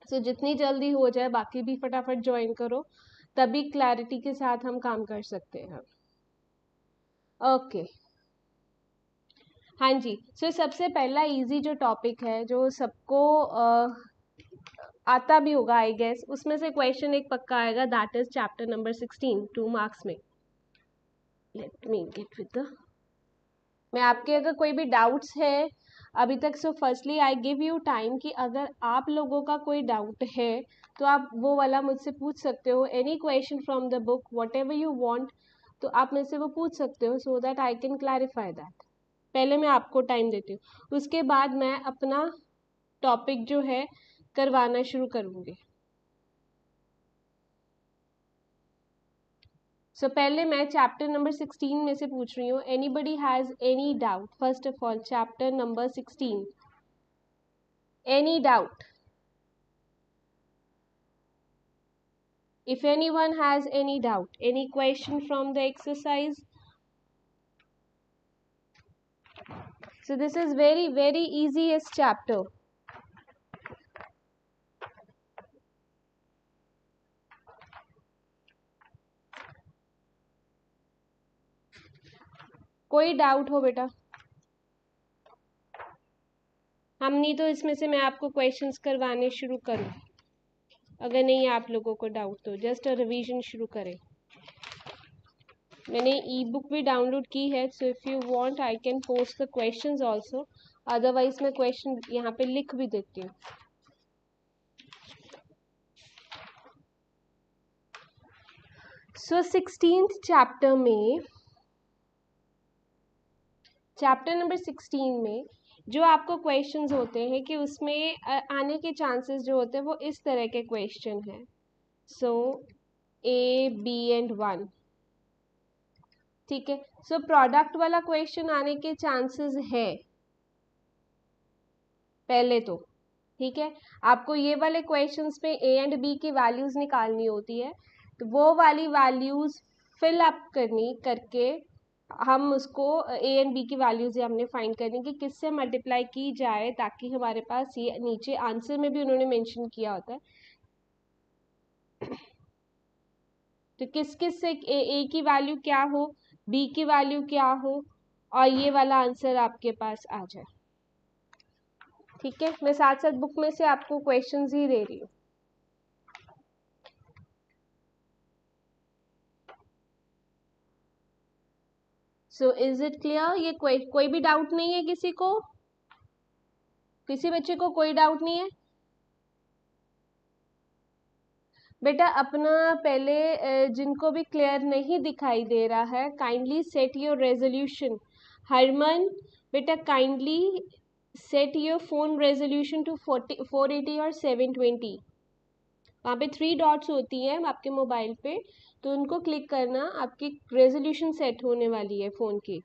सो जितनी जल्दी हो जाए, बाकी भी फटाफट ज्वाइन करो, तभी क्लैरिटी के साथ हम काम कर सकते हैं। ओके हाँ जी, सो सबसे पहला इजी जो टॉपिक है, जो सबको आता भी होगा आई गेस, उसमें से क्वेश्चन एक पक्का आएगा, that is chapter number 16, 2 marks में। Let me get with the, मैं आपके अगर कोई भी डाउट्स है अभी तक, so firstly I give you time कि अगर आप लोगों का कोई डाउट है तो आप वो वाला मुझसे पूछ सकते हो, any question from the book what ever you want, तो आप मुझसे वो पूछ सकते हो, so that I can clarify that. पहले मैं आपको टाइम देती हूँ, उसके बाद मैं अपना टॉपिक जो है करवाना शुरू करूँगी। सो पहले मैं चैप्टर नंबर 16 में से पूछ रही हूँ, anybody has any doubt? First of all chapter number 16, any doubt? If anyone has any doubt, any question from the exercise? So this is very easiest chapter. कोई डाउट हो बेटा? हम नहीं तो इसमें से मैं आपको क्वेश्चंस करवाने शुरू करूं, अगर नहीं आप लोगों को डाउट तो जस्ट रिवीजन शुरू करें। मैंने ई बुक भी डाउनलोड की है, so if you want I can post the questions also, otherwise मैं क्वेश्चन यहाँ पे लिख भी देती हूँ। सो 16th चैप्टर में, चैप्टर नंबर 16 में जो आपको क्वेश्चंस होते हैं कि उसमें आने के चांसेस जो होते हैं वो इस तरह के क्वेश्चन हैं। सो ए बी एंड 1, ठीक है। सो प्रोडक्ट वाला क्वेश्चन आने के चांसेस है पहले तो, ठीक है। आपको ये वाले क्वेश्चंस पे ए एंड बी की वैल्यूज निकालनी होती है, तो वो वाली वैल्यूज फिल अप करके हम उसको ए एंड बी की वैल्यूज हमने फाइंड करनी कि किससे मल्टीप्लाई की जाए, ताकि हमारे पास ये नीचे आंसर में भी उन्होंने मेंशन किया होता है, तो किस किस से ए की वैल्यू क्या हो, बी की वैल्यू क्या हो, और ये वाला आंसर आपके पास आ जाए, ठीक है। मैं साथ साथ बुक में से आपको क्वेश्चंस ही दे रही हूँ। So is it clear? ये कोई भी डाउट नहीं है किसी को? किसी बच्चे को कोई डाउट नहीं है? बेटा अपना पहले जिनको भी क्लियर नहीं दिखाई दे रहा है, kindly set your resolution. Harman बेटा kindly set your phone resolution to 480 और 720। वहाँ पे 3 डॉट्स होती हैं आपके मोबाइल पे, तो उनको क्लिक करना, आपकी रेजोल्यूशन सेट होने वाली है फ़ोन की।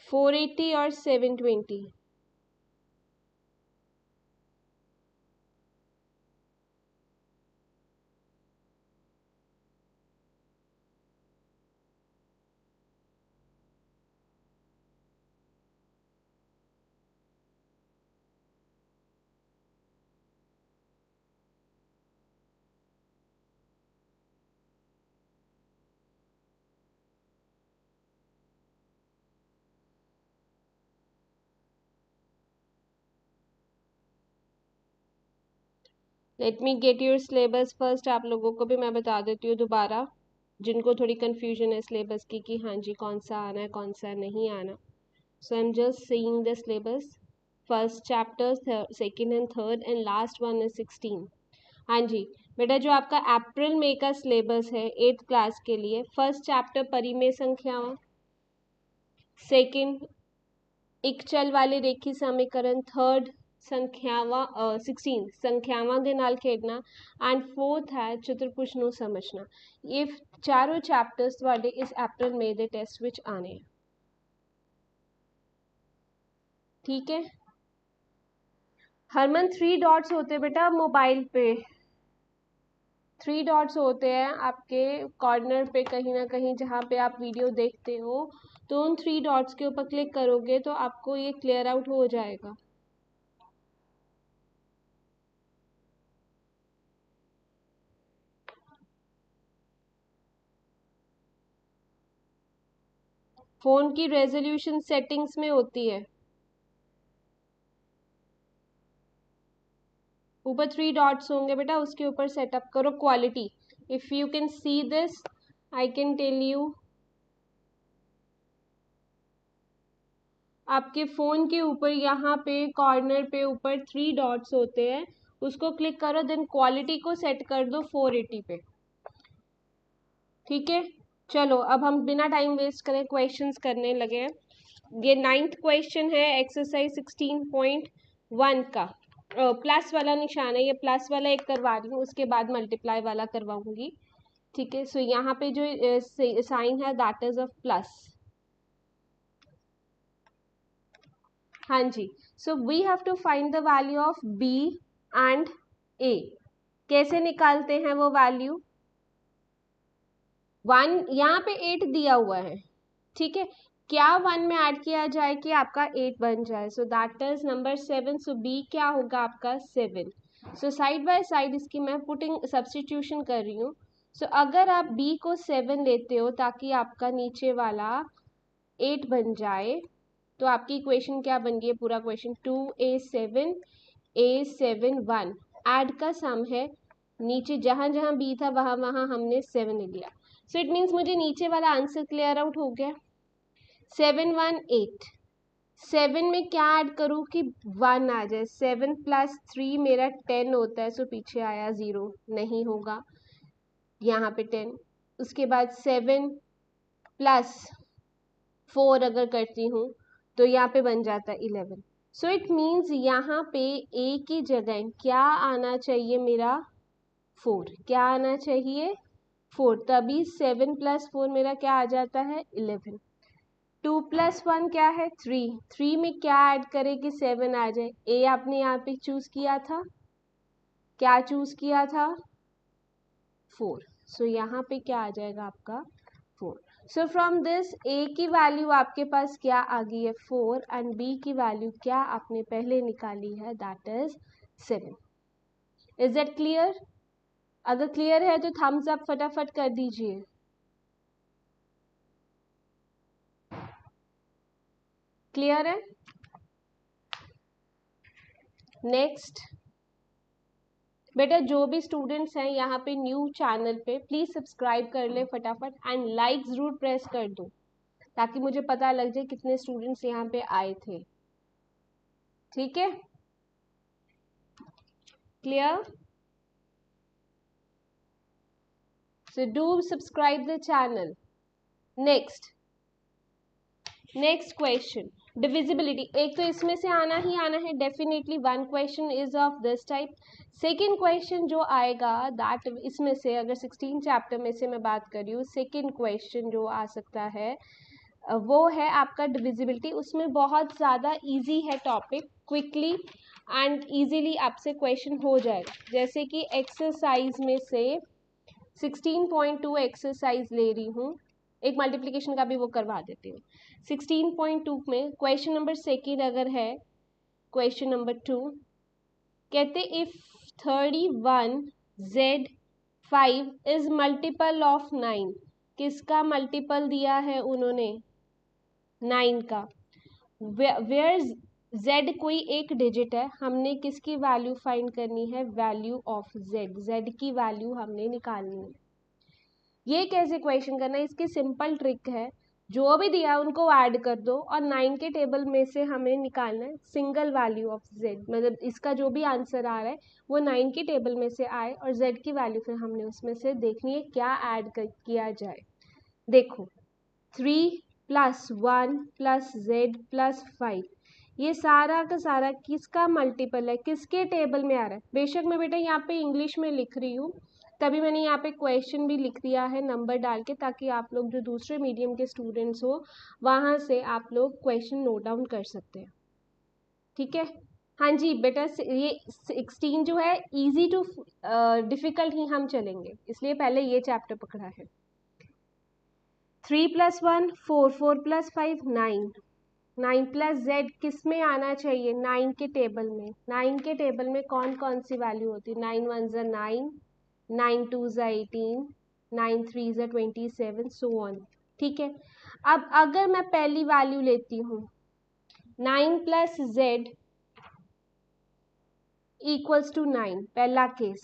फोर 480 और 720। Late me get your syllabus first. आप लोगों को भी मैं बता देती हूँ दोबारा, जिनको थोड़ी कंफ्यूजन है सिलेबस की कि हाँ जी कौन सा आना है कौन सा नहीं आना। So I am just seeing the syllabus, first chapter, second and third, and last one is 16। हाँ जी बेटा, जो आपका अप्रैल मई का सिलेबस है 8th क्लास के लिए, फर्स्ट चैप्टर परिमेय संख्याओं, सेकेंड इकचल वाले रेखी समीकरण, थर्ड संख्यावां 16 संख्यावां दे नाल खेडना, एंड फोर्थ है चतुर्भुज ਨੂੰ समझना। ये चारों चैप्टर्स ਤੁਹਾਡੇ इस अप्रैल मई ਦੇ टेस्ट विच आने हैं, ठीक है। हरमन 3 डॉट्स होते बेटा मोबाइल पे, 3 डॉट्स होते हैं आपके कॉर्नर पे कहीं ना कहीं जहाँ पे आप वीडियो देखते हो, तो उन 3 डॉट्स के ऊपर क्लिक करोगे तो आपको ये क्लियर आउट हो जाएगा। फोन की रेजोल्यूशन सेटिंग्स में होती है, ऊपर 3 डॉट्स होंगे बेटा, उसके ऊपर सेटअप करो quality. If you can see this, I can tell you, आपके फोन के ऊपर यहाँ पे कॉर्नर पे ऊपर 3 डॉट्स होते हैं, उसको क्लिक करो, देन क्वालिटी को सेट कर दो 480 पे। ठीक है, चलो अब हम बिना टाइम वेस्ट करें क्वेश्चंस करने लगे हैं। ये 9th क्वेश्चन है एक्सरसाइज 16.1 का। प्लस वाला निशान है, ये प्लस वाला एक करवा रही हूँ, उसके बाद मल्टीप्लाई वाला करवाऊंगी। ठीक है, सो यहाँ पे जो साइन है दैट इज ऑफ प्लस। हाँ जी, so we have to find the value of B and A. कैसे निकालते हैं वो वैल्यू? 1 यहाँ पे 8 दिया हुआ है, ठीक है, क्या 1 में ऐड किया जाए कि आपका 8 बन जाए? So that is number 7। So b क्या होगा आपका 7। सो साइड बाय साइड इसकी मैं पुटिंग सब्सटीट्यूशन कर रही हूँ। सो अगर आप बी को 7 लेते हो ताकि आपका नीचे वाला 8 बन जाए, तो आपकी इक्वेशन क्या बन गई है? पूरा क्वेश्चन 2a7 a7 1 ऐड का सम है, नीचे जहां जहां बी था वहां वहां हमने 7 ले लिया। सो इट मीन्स मुझे नीचे वाला आंसर क्लियर आउट हो गया। 7 1 8, 7 में क्या ऐड करूं कि 1 आ जाए? 7 प्लस 3 मेरा 10 होता है, सो पीछे आया 0, नहीं होगा, यहाँ पे 10। उसके बाद 7 प्लस 4 अगर करती हूँ तो यहाँ पे बन जाता है 11। सो इट मीन्स यहाँ पे ए की जगह क्या आना चाहिए मेरा? 4। क्या आना चाहिए? 4। तभी 7 प्लस 4 मेरा क्या आ जाता है? 11। 2 प्लस 1 क्या है? 3। 3 में क्या ऐड करे कि 7 आ जाए? ए आपने यहाँ पे चूज किया था, क्या चूज किया था? 4। सो यहाँ पे क्या आ जाएगा आपका? 4। सो फ्रॉम दिस ए की वैल्यू आपके पास क्या आ गई है? 4। एंड बी की वैल्यू क्या आपने पहले निकाली है? That is 7। Is that clear? अगर क्लियर है तो थम्स अप फटाफट कर दीजिए। क्लियर है? नेक्स्ट बेटा, जो भी स्टूडेंट्स हैं यहाँ पे न्यू चैनल पे, प्लीज सब्सक्राइब कर ले फटाफट एंड लाइक जरूर प्रेस कर दो ताकि मुझे पता लग जाए कितने स्टूडेंट्स यहाँ पे आए थे। ठीक है, clear? So do subscribe the channel. Next question, divisibility। एक तो इसमें से आना ही आना है definitely, 1 question is of this type. Second question जो आएगा दैट, इसमें से अगर 16 चैप्टर में से मैं बात कर रही हूँ, सेकेंड क्वेश्चन जो आ सकता है वो है आपका डिविजिबिलिटी। उसमें बहुत ज़्यादा इजी है टॉपिक, क्विकली एंड इजीली आपसे क्वेश्चन हो जाएगा। जैसे कि एक्सरसाइज में से 16.2 एक्सरसाइज ले रही हूँ, एक मल्टीप्लिकेशन का भी वो करवा देती हूँ। 16.2 में क्वेश्चन नंबर सेकेंड अगर है, क्वेश्चन नंबर 2 कहते if 31z5 is multiple of 9। किसका मल्टीपल दिया है उन्होंने? 9 का। वेयर z कोई एक डिजिट है, हमने किसकी वैल्यू फाइंड करनी है? वैल्यू ऑफ z की वैल्यू हमने निकालनी है। ये कैसे क्वेश्चन करना है? इसकी सिंपल ट्रिक है, जो भी दिया उनको ऐड कर दो और 9 के टेबल में से हमें निकालना है सिंगल वैल्यू ऑफ z। मतलब इसका जो भी आंसर आ रहा है वो 9 के टेबल में से आए और z की वैल्यू फिर हमने उसमें से देखनी है क्या ऐड किया जाए। देखो 3 प्लस 1 प्लस z प्लस 5, ये सारा का सारा किसका मल्टीपल है? किसके टेबल में आ रहा है? बेशक मैं बेटा यहाँ पे इंग्लिश में लिख रही हूँ, तभी मैंने यहाँ पे क्वेश्चन भी लिख दिया है नंबर डाल के, ताकि आप लोग जो दूसरे मीडियम के स्टूडेंट्स हो वहाँ से आप लोग क्वेश्चन नोट डाउन कर सकते हैं। ठीक है, हाँ जी बेटा, ये 16 जो है इजी टू डिफिकल्ट ही हम चलेंगे, इसलिए पहले ये चैप्टर पकड़ा है। 3 + 1 4, 4 + 5 9, 9 + z किस में आना चाहिए? 9 के टेबल में। 9 के टेबल में कौन कौन सी वैल्यू होती है? 9 1 ज़ा 9, 9 2 ज़ा 18, 9 3 ज़ा 27, सो ऑन। ठीक है, अब अगर मैं पहली वैल्यू लेती हूँ 9 + z इक्वल्स टू 9, पहला केस,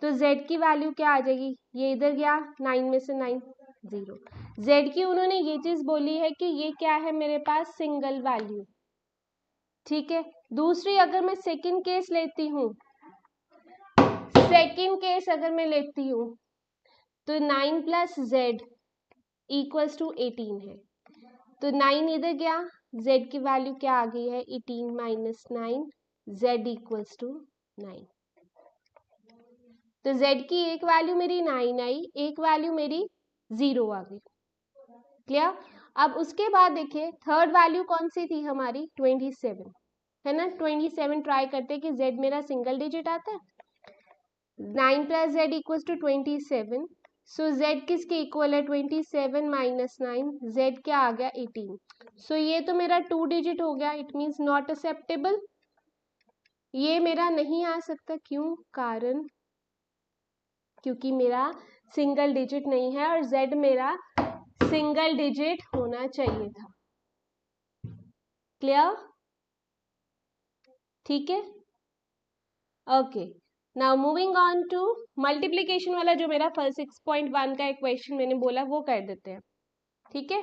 तो z की वैल्यू क्या आ जाएगी? ये इधर गया 9 में से 9 0। z की उन्होंने ये चीज बोली है कि ये क्या है मेरे पास? Single value. ठीक है, दूसरी अगर मैं सेकंड केस लेती हूँ, सेकंड केस अगर मैं लेती हूँ तो 9 + z इक्वल्स टू 18 है, तो 9 इधर गया, z की वैल्यू क्या आ गई है? 18 - 9, z इक्वल्स टू 9। तो z की एक वैल्यू मेरी 9 आई, एक वैल्यू मेरी 0 आ गई। क्लियर? अब उसके बाद देखिए थर्ड वैल्यू कौन सी थी हमारी? 27 है ना। 27 ट्राई करते कि z मेरा सिंगल डिजिट आता है। 9 + z equals to 27, so z किसके इक्वल है? 27 - 9, z क्या आ गया? 18। सो ये तो मेरा 2 डिजिट हो गया, इट मीन्स नॉट एक्सेप्टेबल। ये मेरा नहीं आ सकता, क्यों? कारण क्योंकि मेरा सिंगल डिजिट नहीं है और z मेरा सिंगल डिजिट होना चाहिए था। क्लियर? ठीक है, okay. Now moving on to multiplication वाला जो मेरा 6.1 का एक क्वेश्चन मैंने बोला वो कर देते हैं। ठीक है,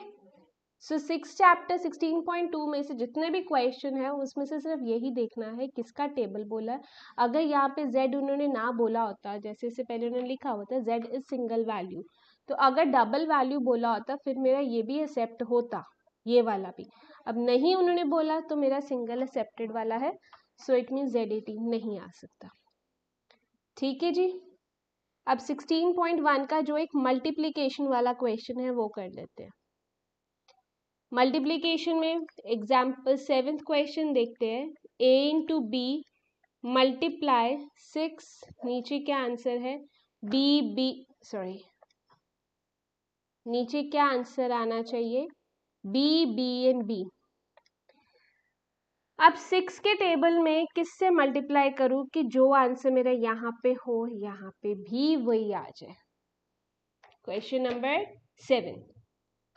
सो 6 चैप्टर 16.2 में से जितने भी क्वेश्चन है उसमें से सिर्फ यही देखना है किसका टेबल बोला है। अगर यहाँ पे z उन्होंने ना बोला होता, जैसे इससे पहले उन्होंने लिखा होता z इज सिंगल वैल्यू, तो अगर डबल वैल्यू बोला होता फिर मेरा ये भी एक्सेप्ट होता, ये वाला भी। अब नहीं उन्होंने बोला तो मेरा सिंगल एक्सेप्टेड वाला है, सो इट मीन z18 नहीं आ सकता। ठीक है जी, अब 16.1 का जो एक मल्टीप्लीकेशन वाला क्वेश्चन है वो कर लेते हैं। मल्टीप्लीकेशन में एग्जाम्पल 7th क्वेश्चन देखते हैं। a × b मल्टीप्लाई 6, नीचे क्या आंसर है? नीचे क्या आंसर आना चाहिए? b and b। अब 6 के टेबल में किससे मल्टीप्लाई करूं कि जो आंसर मेरा यहाँ पे हो यहाँ पे भी वही आ जाए? Question number 7।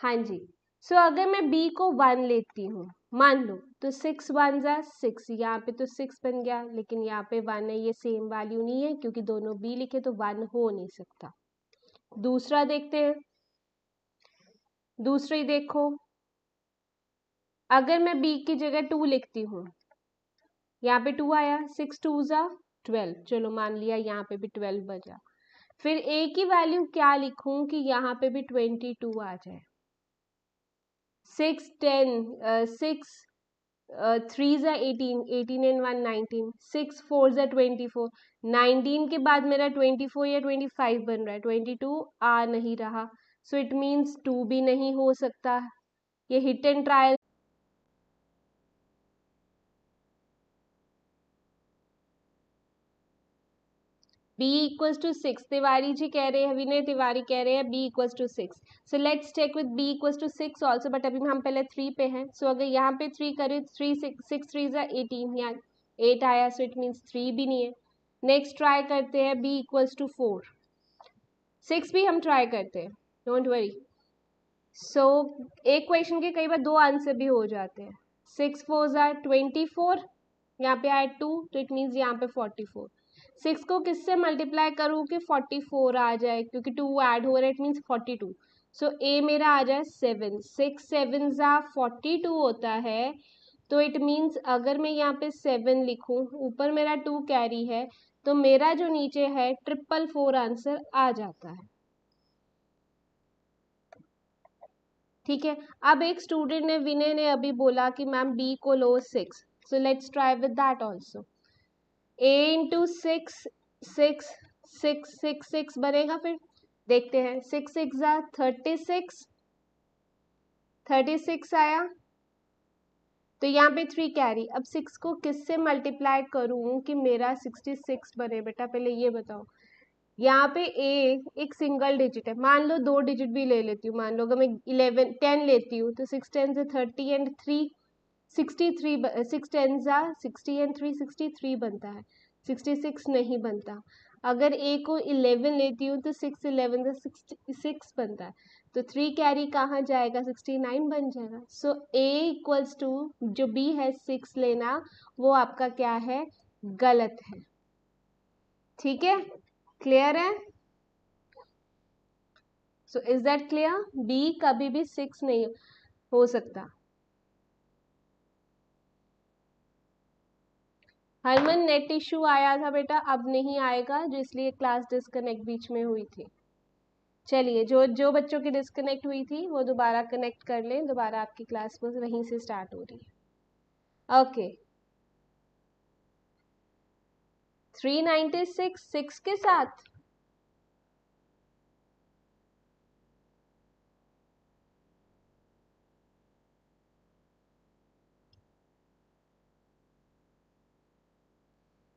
हाँ जी, सो अगर मैं b को 1 लेती हूँ मान लो, तो 6 1 ज़ा 6, यहाँ पे तो 6 बन गया, लेकिन यहाँ पे 1 है, ये सेम वैल्यू नहीं है क्योंकि दोनों b लिखे तो 1 हो नहीं सकता। दूसरा देखते हैं, दूसरी देखो, अगर मैं b की जगह 2 लिखती हूँ, यहाँ पे 2 आया, 6 2 ज़ा 12, चलो मान लिया यहाँ पे भी 12 बचा। फिर a की वैल्यू क्या लिखूं कि यहाँ पे भी 22 आ जाए? 6 10 6 3 ज़ा 18, 18 and 1 19, 6 4 ज़ा 24, 19 के बाद मेरा 24 या 25 बन रहा है, 22 आ नहीं रहा, सो इट मीन्स 2 भी नहीं हो सकता। ये hit and trial. b equals to 6, Tiwari ji कह रहे हैं, विनय तिवारी कह रहे हैं b equals to 6। So let's check with b equals to 6 also, but अभी हम पहले 3 पे हैं। सो अगर यहाँ पे 3 करें, 3 6 3 ज़ा 18, यहाँ 8 आया, सो इट मीन्स 3 भी नहीं है। नेक्स्ट ट्राई करते हैं b इक्वल्स टू 4, 6 भी हम ट्राई करते हैं, डोंट वरी। सो एक क्वेश्चन के कई बार 2 आंसर भी हो जाते हैं। 6 4 ज़ा 24, यहाँ पे आया 2, तो इट मीन्स यहाँ पे 44। 6 को किससे मल्टीप्लाई करूँ कि 44 आ जाए, क्योंकि 2 ऐड हो रहा है, इट मीन्स 42। सो ए मेरा आ जाए 7, 6 7 ज़ा 42 होता है, तो इट मीन्स अगर मैं यहाँ पे 7 लिखूँ, ऊपर मेरा 2 कैरी है, तो मेरा जो नीचे है 444 आंसर आ जाता है। ठीक है, अब एक स्टूडेंट ने, विनय ने अभी बोला कि मैम b को लो 6, so let's try with that also. a into 6 6 6 6 6 बनेगा, फिर देखते हैं। 6 6 ज़ा 36, 36 आया, तो यहाँ पे 3 कैरी। अब 6 को किससे मल्टीप्लाई करूँ कि मेरा 66 बने बेटा, पहले ये बताओ। यहाँ पे एक सिंगल डिजिट है, मान लो 2 डिजिट भी ले लेती हूँ, मान लो अगर मैं 10 लेती हूँ तो 6 10 से 30 एंड 3 63, 6 10 जा 60 एंड 3 63 बनता है, 66 नहीं बनता। अगर ए को 11 लेती हूँ तो 6 11 से 66 बनता है, तो 3 कैरी कहाँ जाएगा, 69 बन जाएगा। सो ए इक्वल्स टू जो बी है 6 लेना, वो आपका क्या है, गलत है। ठीक है, क्लियर है? So is that clear? B कभी भी 6 नहीं हो सकता। हरमन नेट इशू आया था बेटा, अब नहीं आएगा, जो इसलिए क्लास डिस्कनेक्ट बीच में हुई थी। चलिए, जो जो बच्चों की डिस्कनेक्ट हुई थी वो दोबारा कनेक्ट कर लें, दोबारा आपकी क्लास बस वहीं से स्टार्ट हो रही है। ओके, 396 6 के साथ,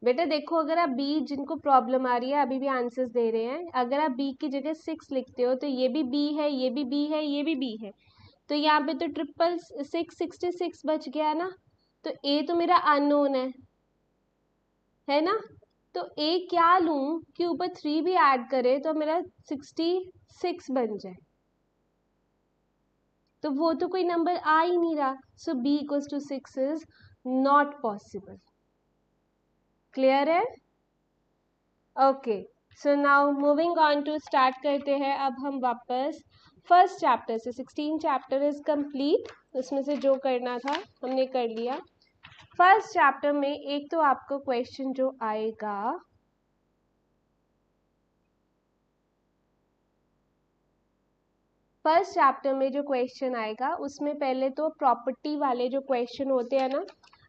बेटा देखो, अगर आप बी, जिनको प्रॉब्लम आ रही है अभी भी आंसर्स दे रहे हैं, अगर आप बी की जगह 6 लिखते हो तो ये भी बी है, ये भी बी है, ये भी बी है, तो यहाँ पे तो 666 बच गया ना। तो ए तो मेरा अननोन है ना। तो ए क्या लूं कि ऊपर 3 भी ऐड करे तो मेरा 66 बन जाए, तो वो तो कोई नंबर आ ही नहीं रहा। So B equals to 6 is not possible. Clear है? Okay, so now moving on to, start करते हैं अब हम वापस फर्स्ट चैप्टर से। 16 चैप्टर इज कंप्लीट, उसमें से जो करना था हमने कर लिया। फर्स्ट चैप्टर में एक तो आपको क्वेश्चन जो आएगा, फर्स्ट चैप्टर में जो क्वेश्चन आएगा उसमें पहले तो प्रॉपर्टी वाले जो क्वेश्चन होते हैं ना,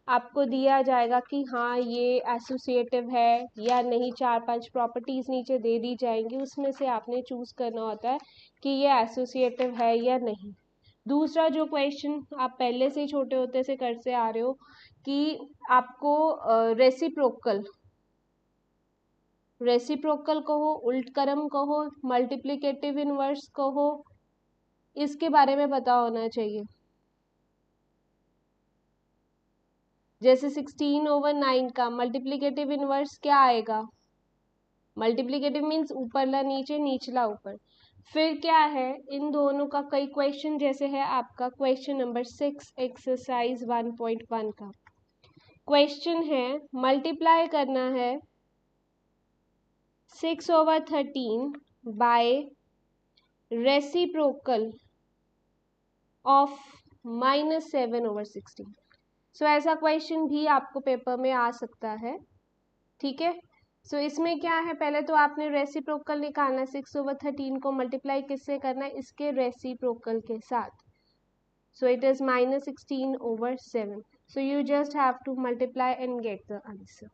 आपको दिया जाएगा कि हाँ ये एसोसिएटिव है या नहीं, 4-5 प्रॉपर्टीज नीचे दे दी जाएंगी, उसमें से आपने चूज करना होता है कि ये एसोसिएटिव है या नहीं। दूसरा जो क्वेश्चन आप पहले से ही छोटे होते से करते आ रहे हो कि आपको रेसिप्रोकल कहो, उल्ट क्रम कहो, मल्टीप्लिकेटिव इनवर्स कहो, इसके बारे में पता होना चाहिए। जैसे 16/9 का मल्टीप्लिकेटिव इनवर्स क्या आएगा, मल्टीप्लिकेटिव मीन्स ऊपरला नीचे, निचला ऊपर। फिर क्या है, इन दोनों का कई क्वेश्चन, जैसे है आपका क्वेश्चन नंबर 6 एक्सरसाइज 1.1 का क्वेश्चन है, मल्टीप्लाई करना है 6/13 बाय रेसिप्रोकल ऑफ -7/16। सो ऐसा क्वेश्चन भी आपको पेपर में आ सकता है। ठीक है, सो इसमें क्या है, पहले तो आपने रेसिप्रोकल निकालना है, 6/13 को मल्टीप्लाई किससे करना है, इसके रेसिप्रोकल के साथ। So it is -16/7। So you just have to multiply and get the answer.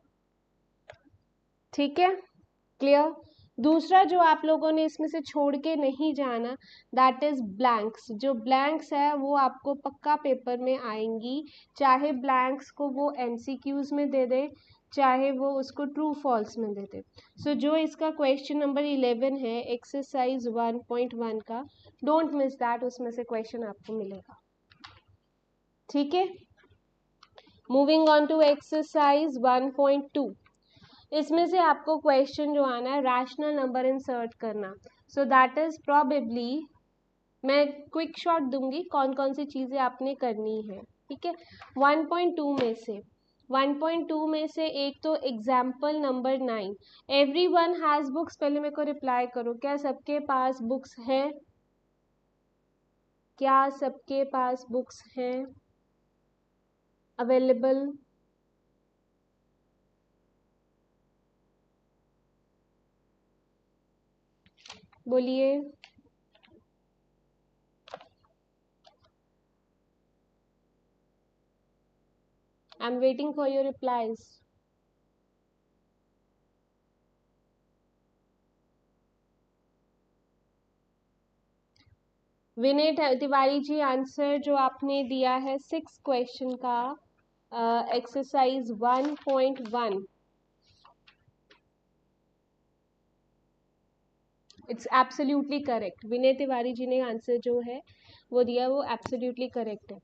ठीक है, क्लियर? दूसरा जो आप लोगों ने इसमें से छोड़ के नहीं जाना, दैट इज ब्लैंक्स। जो ब्लैंक्स है वो आपको पक्का पेपर में आएंगी, चाहे ब्लैंक्स को वो एमसीक्यूज में दे दे, चाहे वो उसको ट्रू फॉल्स में दे दे। सो जो इसका क्वेश्चन नंबर 11 है एक्सरसाइज 1.1 का, डोंट मिस दैट, उसमें से क्वेश्चन आपको मिलेगा। ठीक है, मूविंग ऑन टू एक्सरसाइज 1.2। इसमें से आपको क्वेश्चन जो आना है, रैशनल नंबर इंसर्ट करना। सो दैट इज प्रॉबेबली, मैं क्विक शॉट दूंगी कौन कौन सी चीज़ें आपने करनी है। ठीक है, 1.2 में से एक तो example number 9, everyone has books. पहले मेरे को रिप्लाई करो, क्या सबके पास बुक्स हैं? क्या सबके पास बुक्स हैं अवेलेबल? बोलिए। I am waiting for your replies. Vinay Tiwari ji answer जो आपने दिया है 6 क्वेश्चन का exercise 1.1, it's absolutely correct. Vinay Tiwari ji ने आंसर जो है वो दिया, वो एब्सोल्युटली करेक्ट है।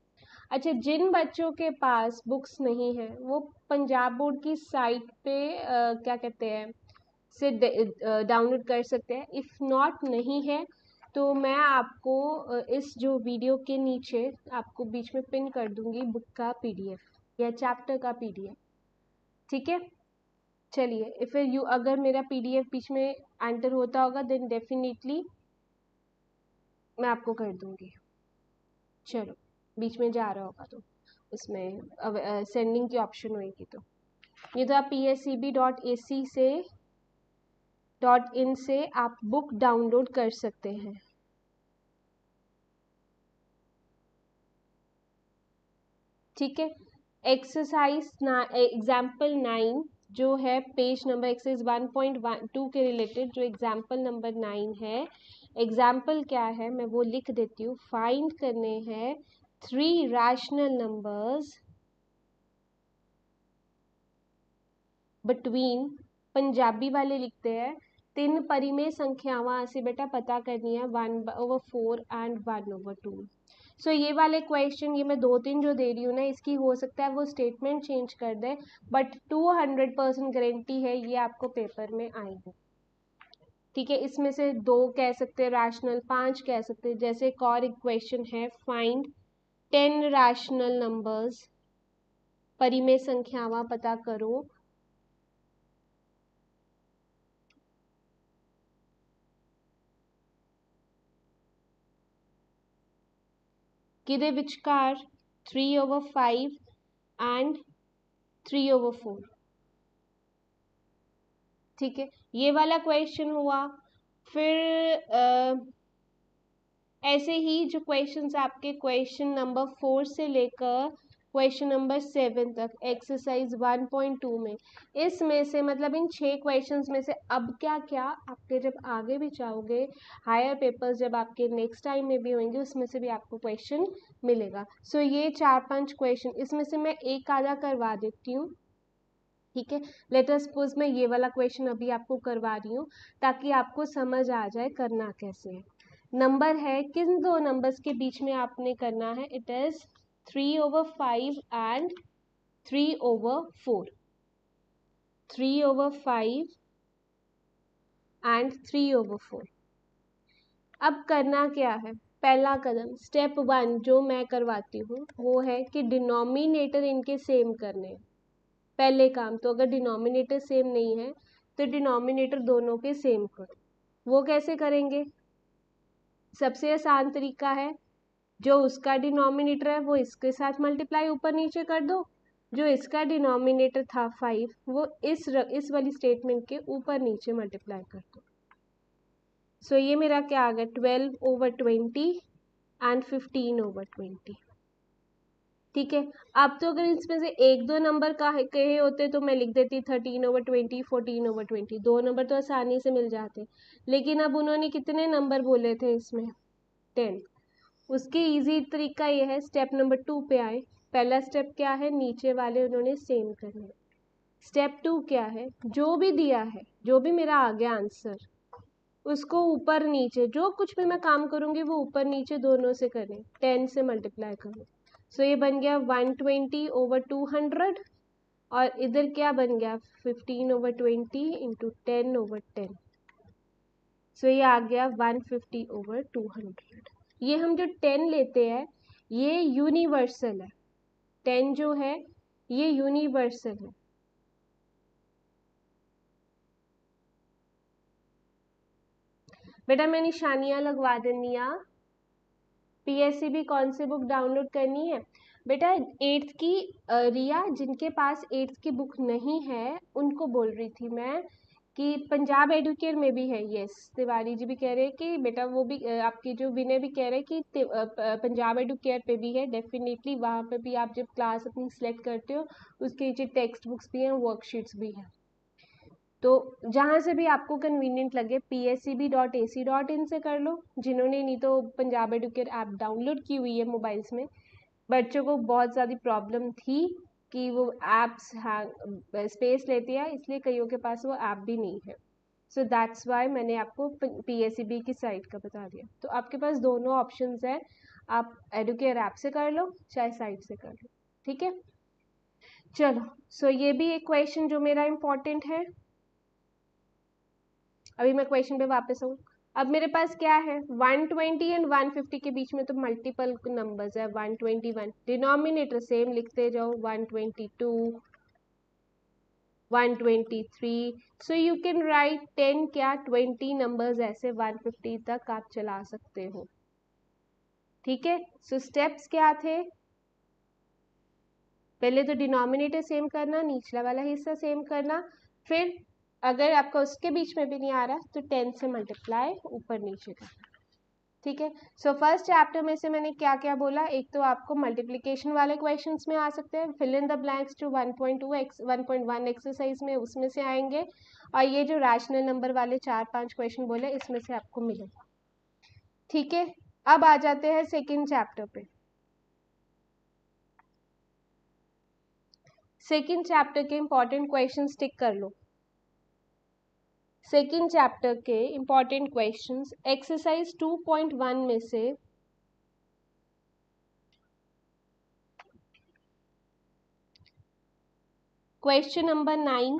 अच्छा, जिन बच्चों के पास बुक्स नहीं है वो पंजाब बोर्ड की साइट पे क्या कहते हैं से डाउनलोड कर सकते हैं। इफ़ नॉट नहीं है तो मैं आपको इस जो वीडियो के नीचे आपको बीच में पिन कर दूंगी बुक का पीडीएफ या चैप्टर का पीडीएफ, ठीक है। चलिए, फिर यू अगर मेरा पीडीएफ बीच में एंटर होता होगा देन डेफिनेटली मैं आपको कर दूंगी। चलो, बीच में जा रहा होगा तो उसमें सेंडिंग की ऑप्शन होगी तो ये तो आप pscb.ac से .in से आप बुक डाउनलोड कर सकते हैं। ठीक है, एक्सरसाइज एग्जाम्पल 9 जो है पेज नंबर एक्सरसाइज 1.12 के रिलेटेड जो एग्जाम्पल नंबर 9 है, एग्जाम्पल क्या है मैं वो लिख देती हूँ। फाइंड करने हैं 3 रैशनल नंबर्स बिटवीन, पंजाबी वाले लिखते हैं 3 परिमेय संख्यावां से बेटा पता करनी है 1/4 एंड 1/2। सो ये वाले क्वेश्चन ये मैं 2-3 जो दे रही हूँ ना, इसकी हो सकता है वो स्टेटमेंट चेंज कर दे, बट 200% गारंटी है ये आपको पेपर में आएंगे। ठीक है, इसमें से 2 कह सकते हैं रैशनल, 5 कह सकते हैं। जैसे एक और क्वेश्चन है फाइंड 10 रैशनल नंबर्स, परिमेय संख्यावां पता करो किदे विचकार 3/5 एंड 3/4। ठीक है, ये वाला क्वेश्चन हुआ। फिर ऐसे ही जो क्वेश्चंस आपके क्वेश्चन नंबर 4 से लेकर क्वेश्चन नंबर 7 तक एक्सरसाइज 1.2 में, इसमें से मतलब इन 6 क्वेश्चंस में से अब क्या क्या आपके जब आगे भी जाओगे हायर पेपर्स जब आपके नेक्स्ट टाइम में भी होंगे उसमें से भी आपको क्वेश्चन मिलेगा। सो ये 4-5 क्वेश्चन इसमें से मैं एक आधा करवा देती हूँ। ठीक है, लेट अस सपोज मैं ये वाला क्वेश्चन अभी आपको करवा रही हूँ ताकि आपको समझ आ जाए करना कैसे है। नंबर है किन 2 नंबर्स के बीच में आपने करना है, इट इज 3/5 एंड 3/4, 3/5 एंड 3/4। अब करना क्या है, पहला कदम स्टेप 1 जो मैं करवाती हूँ वो है कि डिनोमिनेटर इनके सेम करने हैं। पहले काम तो अगर डिनोमिनेटर सेम नहीं है तो डिनोमिनेटर दोनों के सेम करो। वो कैसे करेंगे, सबसे आसान तरीका है जो उसका डिनोमिनेटर है वो इसके साथ मल्टीप्लाई ऊपर नीचे कर दो, जो इसका डिनोमिनेटर था 5 वो इस वाली स्टेटमेंट के ऊपर नीचे मल्टीप्लाई कर दो। सो ये मेरा क्या आ गया 12/20 एंड 15/20। ठीक है, अब तो अगर इसमें से 1-2 नंबर का कहे होते तो मैं लिख देती 13/20 14/20, 2 नंबर तो आसानी से मिल जाते, लेकिन अब उन्होंने कितने नंबर बोले थे इसमें 10। उसके इजी तरीका ये है, स्टेप नंबर 2 पे आए। पहला स्टेप क्या है, नीचे वाले उन्होंने सेम करने। स्टेप 2 क्या है, जो भी दिया है जो भी मेरा आ गया आंसर उसको ऊपर नीचे जो कुछ भी मैं काम करूंगी वो ऊपर नीचे दोनों से करें, 10 से मल्टीप्लाई करो। सो ये बन गया 120/200 और इधर क्या बन गया 15/20 इंटू 10/10। सो ये आ गया 150/200। ये हम जो 10 लेते हैं ये यूनिवर्सल है, 10 जो है ये यूनिवर्सल है। बेटा मैं निशानियां लगवा देनी आ। पीएससीबी कौन सी बुक डाउनलोड करनी है बेटा, 8th की रिया जिनके पास 8th की बुक नहीं है उनको बोल रही थी मैं कि पंजाब एडुकेयर में भी है। यस, तिवारी जी भी कह रहे हैं कि बेटा वो भी आपकी जो विनय भी कह रहे हैं कि पंजाब एडुकेयर पे भी है। डेफिनेटली वहाँ पे भी आप जब क्लास अपनी सिलेक्ट करते हो उसके नीचे टेक्स्ट बुक्स भी हैं, वर्कशीट्स भी हैं। तो जहाँ से भी आपको कन्वीनियंट लगे pscb.ac.in से कर लो। जिन्होंने नहीं तो पंजाब एडुकेट ऐप डाउनलोड की हुई है मोबाइल्स में, बच्चों को बहुत ज़्यादा प्रॉब्लम थी कि वो ऐप्स स्पेस लेती है, इसलिए कईयों के पास वो ऐप भी नहीं है। सो दैट्स वाई मैंने आपको PSEB की साइट का बता दिया। तो आपके पास दोनों ऑप्शंस है, आप एडुकेयर ऐप से कर लो चाहे साइट से कर लो, ठीक है। चलो, सो ये भी एक क्वेश्चन जो मेरा इम्पोर्टेंट है। अभी मैं क्वेश्चन पे वापस आऊँ। अब मेरे पास क्या है, 120 एंड 150 के बीच में तो मल्टीपल नंबर्स है। 121 डिनोमिनेटर सेम लिखते जाओ, 122 123, सो यू कैन राइट 10 क्या 20 नंबर्स ऐसे 150 तक आप चला सकते हो, ठीक है। सो स्टेप्स क्या थे, पहले तो डिनोमिनेटर सेम करना, निचला वाला हिस्सा सेम करना, फिर अगर आपका उसके बीच में भी नहीं आ रहा तो 10 से मल्टीप्लाई ऊपर नीचे करना, ठीक है। सो फर्स्ट चैप्टर में से मैंने क्या क्या बोला, एक तो आपको मल्टीप्लिकेशन वाले क्वेश्चंस में आ सकते हैं, फिल इन द ब्लैंक्स जो 1.1 एक्सरसाइज में उसमें से आएंगे, और ये जो रैशनल नंबर वाले 4-5 क्वेश्चन बोले इसमें से आपको मिलेगा, ठीक है। अब आ जाते हैं सेकेंड चैप्टर पे। सेकेंड चैप्टर के इंपॉर्टेंट क्वेश्चन टिक कर लो। सेकेंड चैप्टर के इंपॉर्टेंट क्वेश्चंस एक्सरसाइज 2.1 में से क्वेश्चन नंबर 9,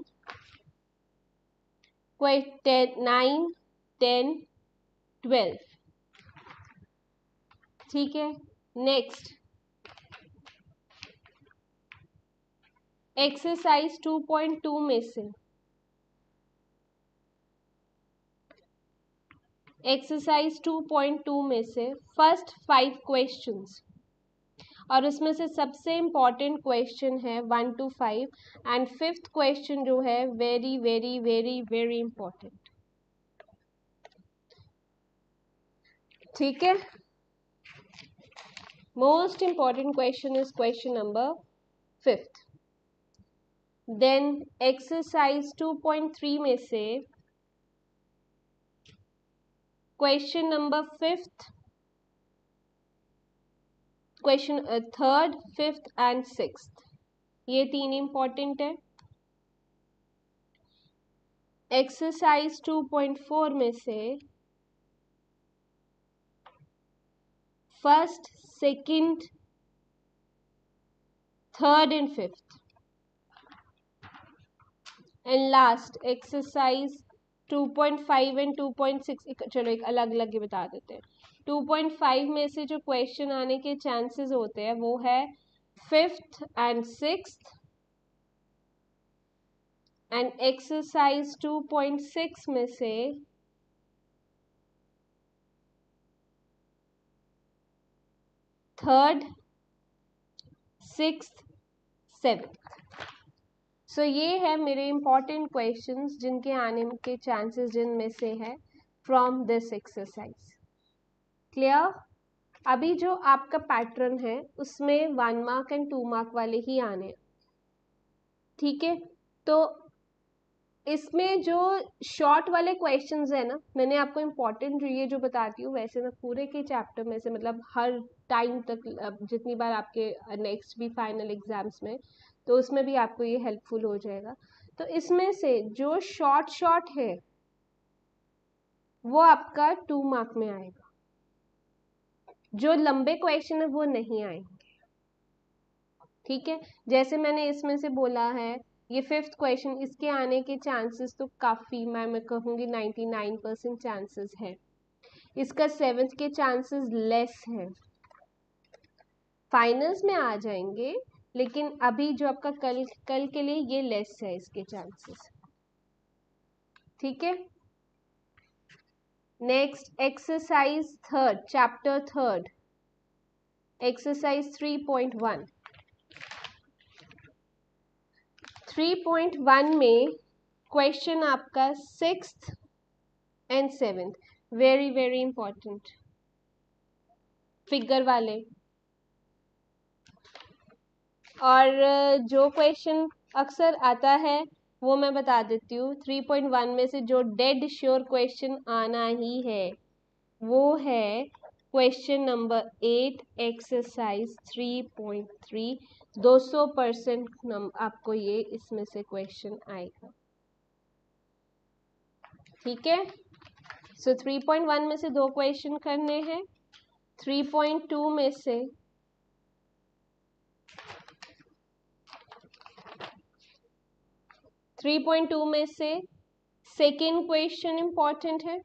9, 10, 12, ठीक है। नेक्स्ट एक्सरसाइज 2.2 में से फर्स्ट 5 क्वेश्चंस, और उसमें से सबसे इंपॉर्टेंट क्वेश्चन है 1 to 5, एंड फिफ्थ क्वेश्चन जो है very very very very important, ठीक है। Most important question is question number 5th। Then exercise 2.3 में से question number 5th, question 3rd, 5th and 6th, ये 3 इंपॉर्टेंट है। एक्सरसाइज 2.4 में से first, second, 3rd and 5th, and last exercise 2.5 and 2.6, चलो एक अलग अलग ही बता देते हैं। 2.5 में से जो क्वेश्चन आने के चांसेस होते हैं वो है 5th and 6th, and exercise 2.6 में से 3rd, 6th, 7th। सो ये है मेरे इंपॉर्टेंट क्वेश्चंस जिनके आने के चांसेस जिनमें से है फ्रॉम दिस एक्सरसाइज। क्लियर। अभी जो आपका पैटर्न है उसमें 1 मार्क एंड 2 मार्क वाले ही आने, ठीक है। तो इसमें जो शॉर्ट वाले क्वेश्चंस है ना, मैंने आपको इम्पोर्टेंट ये जो बताती हूँ, वैसे मैं पूरे के चैप्टर में से मतलब हर टाइम तक जितनी बार आपके नेक्स्ट भी फाइनल एग्जाम्स में, तो उसमें भी आपको ये हेल्पफुल हो जाएगा। तो इसमें से जो शॉर्ट है वो आपका 2 मार्क में आएगा, जो लंबे क्वेश्चन है वो नहीं आएंगे, ठीक है। जैसे मैंने इसमें से बोला है ये 5th क्वेश्चन, इसके आने के चांसेस तो काफ़ी, मैं कहूँगी 99% चांसेस है। इसका 7th के चांसेस लेस है, फाइनल्स में आ जाएंगे, लेकिन अभी जो आपका कल के लिए ये लेस है इसके चांसेस, ठीक है। Next exercise 3rd, chapter 3rd, exercise 3.1। 3.1 में क्वेश्चन आपका 6th and 7th, very very important, figure वाले। और जो क्वेश्चन अक्सर आता है वो मैं बता देती हूँ। 3.1 में से जो डेड श्योर क्वेश्चन आना ही है वो है क्वेश्चन नंबर 8 एक्सरसाइज 3.3। 200% आपको ये इसमें से क्वेश्चन आएगा, ठीक है। सो 3.1 में से 2 क्वेश्चन करने हैं। 3.2 में से 3.2 में से सेकेंड क्वेश्चन इंपॉर्टेंट है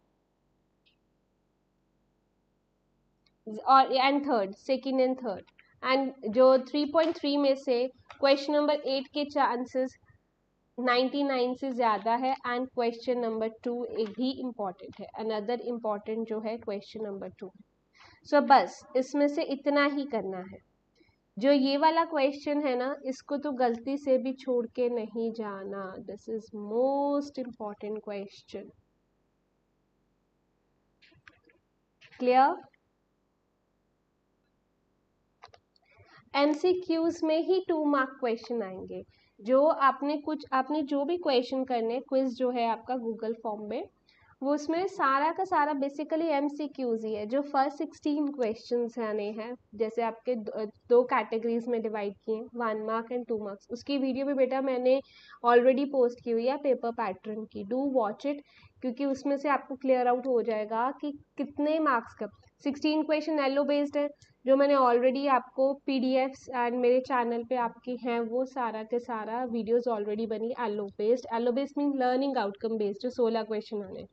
और and third, second and third. And जो 3.3 में से क्वेश्चन नंबर 8 के चांसेस 99 से ज़्यादा है एंड क्वेश्चन नंबर 2 एक भी इम्पॉर्टेंट है, अनदर इम्पॉर्टेंट जो है क्वेश्चन नंबर 2। सो बस इसमें से इतना ही करना है। जो ये वाला क्वेश्चन है ना, इसको तो गलती से भी छोड़ के नहीं जाना। This is most important question. Clear? MCQs में ही 2 मार्क क्वेश्चन आएंगे। जो आपने जो भी क्वेश्चन करने, क्विज जो है आपका गूगल फॉर्म में, वो उसमें सारा का सारा बेसिकली एमसीक्यूज ही है। जो फर्स्ट 16 क्वेश्चंस आने हैं, जैसे आपके दो कैटेगरीज में डिवाइड किए, 1 मार्क एंड 2 मार्क्स। उसकी वीडियो भी बेटा मैंने ऑलरेडी पोस्ट की हुई है पेपर पैटर्न की, डू वॉच इट, क्योंकि उसमें से आपको क्लियर आउट हो जाएगा कि कितने मार्क्स का। 16 क्वेश्चन एलो बेस्ड है, जो मैंने ऑलरेडी आपको पीडीएफ्स एंड मेरे चैनल पे आपके हैं, वो सारा के सारा वीडियोस ऑलरेडी बनी LO based. LO based mean learning outcome based. जो 16 क्वेश्चन आने,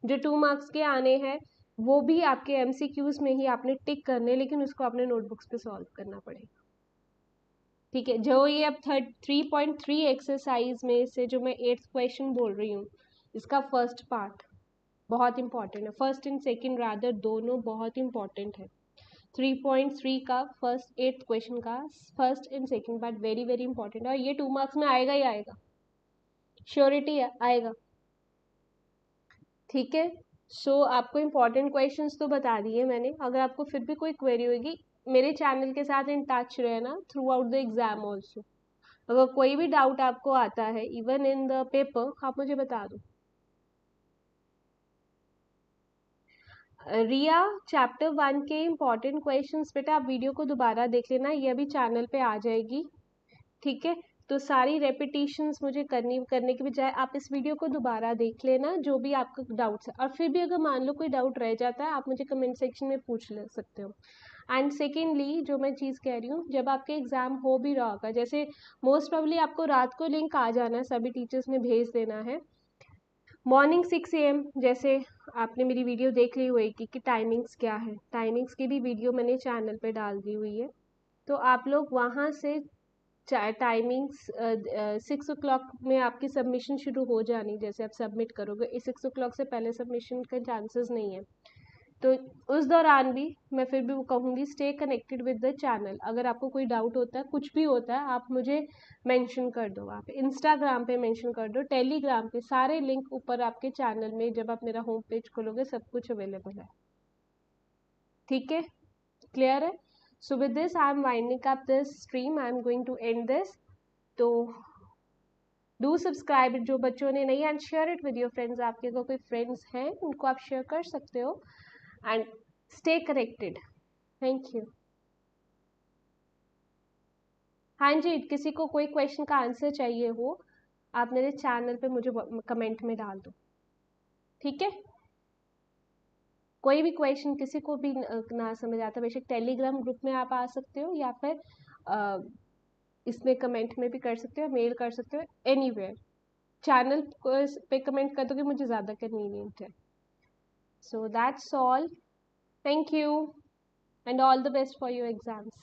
जो 2 मार्क्स के आने हैं, वो भी आपके एमसीक्यूज में ही आपने टिक करने, लेकिन उसको अपने नोटबुक्स पे सॉल्व करना पड़ेगा, ठीक है। जो ये अब 3.3 एक्सरसाइज में से जो मैं 8th क्वेश्चन बोल रही हूँ, इसका फर्स्ट पार्ट बहुत इंपॉर्टेंट है। फर्स्ट एंड सेकेंड रादर दोनों बहुत इंपॉर्टेंट है। 3.3 का फर्स्ट 8th क्वेश्चन का first and second part very very important है, और ये 2 मार्क्स में आएगा ही आएगा, श्योरिटी है, आएगा, ठीक है। सो आपको इंपॉर्टेंट क्वेश्चंस तो बता दिए मैंने। अगर आपको फिर भी कोई क्वेरी होगी, मेरे चैनल के साथ इन टच रहना through out the exam also. अगर कोई भी डाउट आपको आता है इवन इन द पेपर, आप मुझे बता दो। रिया, चैप्टर 1 के इम्पॉर्टेंट क्वेश्चंस बेटा आप वीडियो को दोबारा देख लेना, ये अभी चैनल पे आ जाएगी, ठीक है। तो सारी रेपिटेशंस मुझे करने के बजाय आप इस वीडियो को दोबारा देख लेना, जो भी आपका डाउट्स है। और फिर भी अगर मान लो कोई डाउट रह जाता है, आप मुझे कमेंट सेक्शन में पूछ ले सकते हो। एंड सेकेंडली जो मैं चीज़ कह रही हूँ, जब आपके एग्जाम हो भी रहा होगा, जैसे मोस्ट प्रॉब्ली आपको रात को लिंक आ जाना है, सभी टीचर्स ने भेज देना है। मॉर्निंग 6 AM, जैसे आपने मेरी वीडियो देख ली होगी कि टाइमिंग्स क्या है, टाइमिंग्स की भी वीडियो मैंने चैनल पे डाल दी हुई है। तो आप लोग वहाँ से टाइमिंग्स 6 o'clock में आपकी सबमिशन शुरू हो जानी, जैसे आप सबमिट करोगे 6 o'clock से पहले सबमिशन का चांसेस नहीं है। तो उस दौरान भी मैं फिर भी वो कहूँगी stay connected with the channel. अगर आपको कोई डाउट होता है, कुछ भी होता है, आप मुझे मेंशन कर दो, आप इंस्टाग्राम पे मेंशन कर दो, टेलीग्राम पे, सारे लिंक ऊपर आपके चैनल में जब आप मेरा होम पेज खोलोगे सब कुछ अवेलेबल है, ठीक है। क्लियर है? So with this I am winding up this stream, I am going to end this. तो डू सब्सक्राइब जो बच्चों ने नहीं, and share it with your friends. आपके अगर कोई फ्रेंड्स हैं उनको आप शेयर कर सकते हो, and stay connected. Thank you. हाँ जी, किसी को कोई क्वेश्चन का आंसर चाहिए हो, आप मेरे चैनल पे मुझे कमेंट में डाल दो, ठीक है। कोई भी क्वेश्चन किसी को भी ना समझ आता, बेशक टेलीग्राम ग्रुप में आप आ सकते हो, या फिर इसमें कमेंट में भी कर सकते हो, मेल कर सकते हो, एनीवेयर। चैनल पे कमेंट कर दोगे मुझे ज़्यादा कन्वीनियंट है। So that's all, thank you and all the best for your exams.